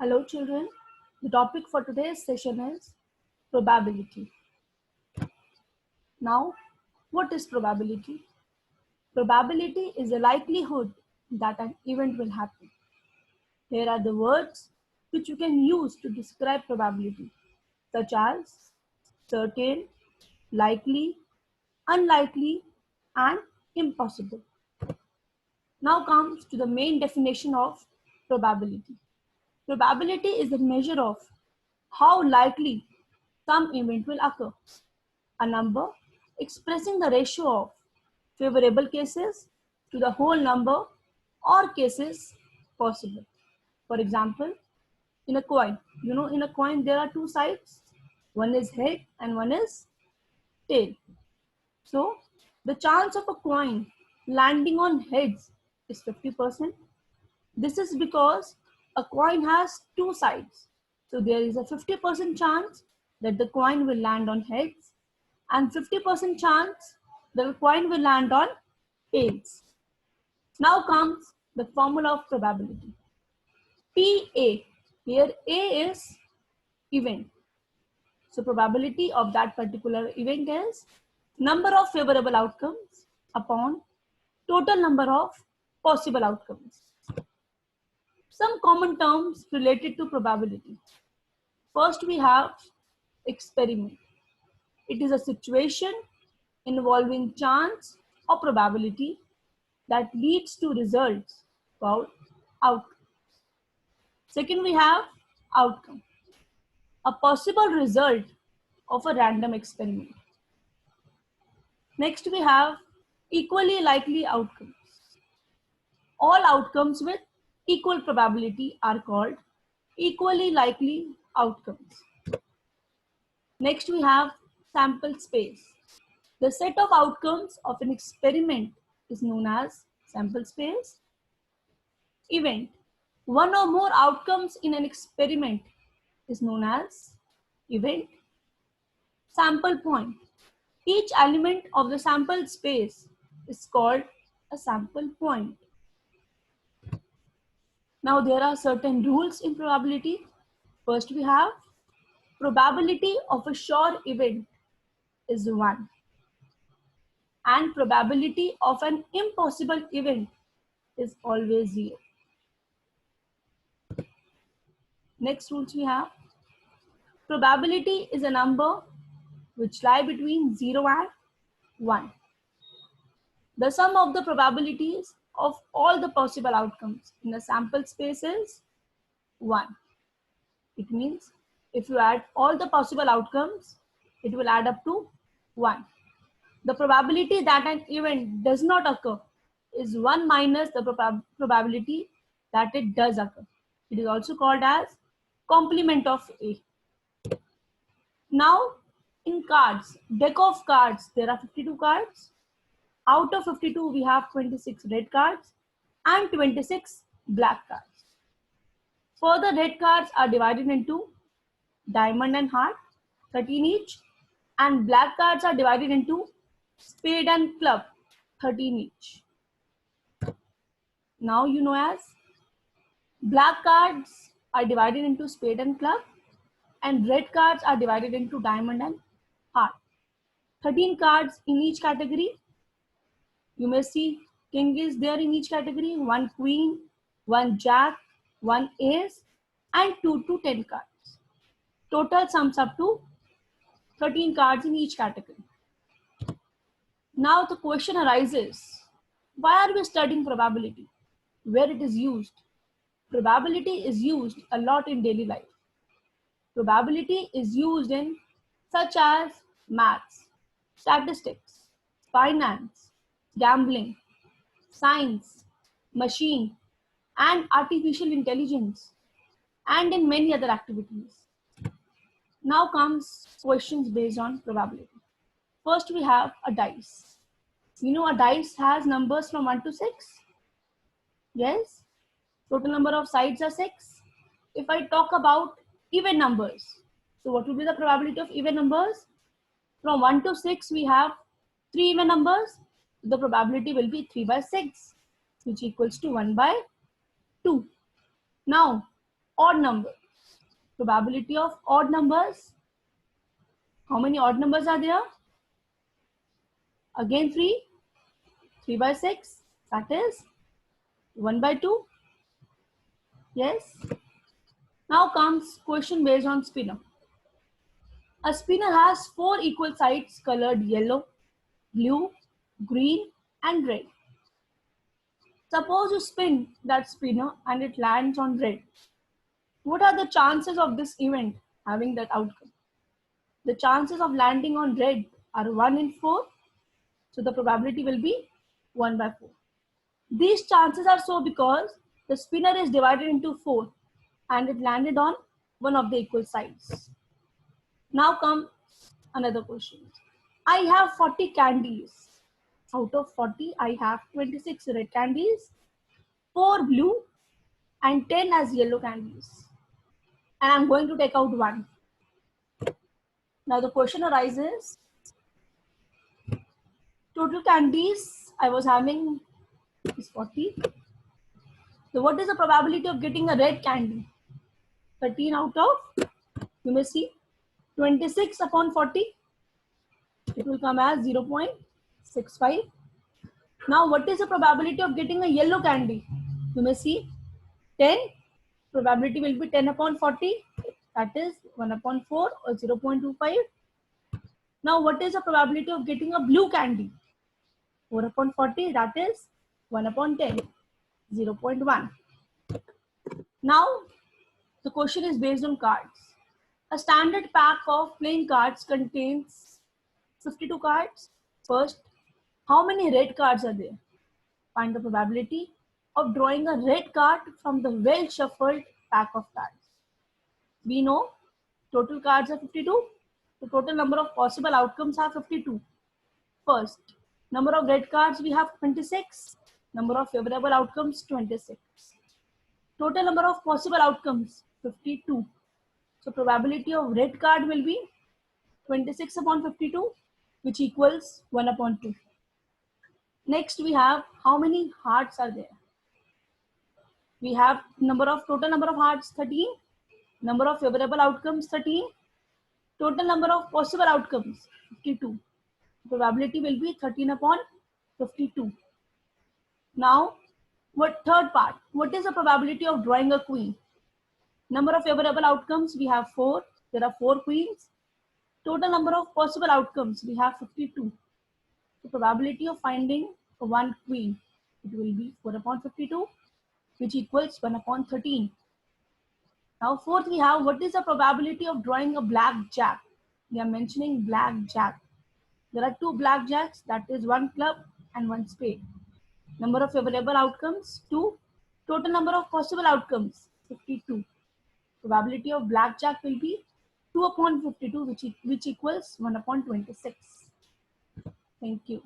Hello children, the topic for today's session is probability. Now, what is probability? Probability is a likelihood that an event will happen. Here are the words which you can use to describe probability, such as certain, likely, unlikely, and impossible. Now comes to the main definition of probability. Probability is the measure of how likely some event will occur. A number expressing the ratio of favorable cases to the whole number or cases possible. For example, in a coin, in a coin there are two sides. One is head and one is tail. So the chance of a coin landing on heads is 50%. This is because a coin has two sides. So there is a 50% chance that the coin will land on heads and 50% chance that the coin will land on tails. Now comes the formula of probability. PA, here A is event. So probability of that particular event is number of favorable outcomes upon total number of possible outcomes. Some common terms related to probability. First, we have experiment. It is a situation involving chance or probability that leads to results called outcome. Second, we have outcome, a possible result of a random experiment. Next, we have equally likely outcomes. All outcomes with equal probability are called equally likely outcomes. Next, we have sample space. The set of outcomes of an experiment is known as sample space. Event. One or more outcomes in an experiment is known as event. Sample point. Each element of the sample space is called a sample point. Now there are certain rules in probability. First we have probability of a sure event is 1 and probability of an impossible event is always 0. Next rules we have probability is a number which lie between 0 and 1. The sum of the probabilities of all the possible outcomes in a sample space is 1. It means if you add all the possible outcomes, it will add up to 1. The probability that an event does not occur is 1 minus the probability that it does occur. It is also called as complement of A. Now in cards, deck of cards, there are 52 cards. Out of 52, we have 26 red cards and 26 black cards. Further, red cards are divided into diamond and heart, 13 each, and black cards are divided into spade and club, 13 each. Now you know as black cards are divided into spade and club and red cards are divided into diamond and heart. 13 cards in each category. You may see king is there in each category, 1 queen, 1 jack, 1 ace and 2 to 10 cards. Total sums up to 13 cards in each category. Now the question arises, why are we studying probability? Where it is used? Probability is used a lot in daily life. Probability is used in such as maths, statistics, finance, gambling, science, machine, and artificial intelligence, and in many other activities. Now comes questions based on probability. First we have a dice. You know a dice has numbers from 1 to 6? Yes? Total number of sides are 6. If I talk about even numbers, so what will be the probability of even numbers? From 1 to 6 we have 3 even numbers. The probability will be 3 by 6, which equals to 1 by 2. Now, odd number. Probability of odd numbers. How many odd numbers are there? Again 3. 3 by 6. That is 1 by 2. Yes. Now comes question based on spinner. A spinner has 4 equal sides colored yellow, blue, green and red. Suppose you spin that spinner and it lands on red. What are the chances of this event having that outcome? The chances of landing on red are 1 in 4. So the probability will be 1 by 4. These chances are so because the spinner is divided into 4 and it landed on one of the equal sides. Now comes another question. I have 40 candies. Out of 40, I have 26 red candies, 4 blue and 10 as yellow candies. And I'm going to take out 1. Now the question arises, total candies I was having is 40. So what is the probability of getting a red candy? 13 out of, you may see, 26 upon 40. It will come as 0.65. Now what is the probability of getting a yellow candy? You may see 10. Probability will be 10 upon 40. That is 1 upon 4 or 0.25. Now what is the probability of getting a blue candy? 4 upon 40, that is 1 upon 10, 0.1. Now the question is based on cards. A standard pack of playing cards contains 52 cards. First, how many red cards are there? Find the probability of drawing a red card from the well shuffled pack of cards. We know total cards are 52. The total number of possible outcomes are 52. First, number of red cards we have 26. Number of favorable outcomes 26. Total number of possible outcomes 52. So probability of red card will be 26 upon 52, which equals 1 upon 2. Next we have how many hearts are there. We have total number of hearts 13. Number of favorable outcomes 13. Total number of possible outcomes 52. Probability will be 13 upon 52. Now, third part? What is the probability of drawing a queen? Number of favorable outcomes we have 4. There are 4 queens. Total number of possible outcomes we have 52. The probability of finding one queen, it will be 4 upon 52, which equals 1 upon 13. Now fourth we have, what is the probability of drawing a black jack? We are mentioning black jack. There are 2 black jacks, that is 1 club and 1 spade. Number of favorable outcomes 2. Total number of possible outcomes 52. Probability of blackjack will be 2 upon 52, which equals 1 upon 26. Thank you.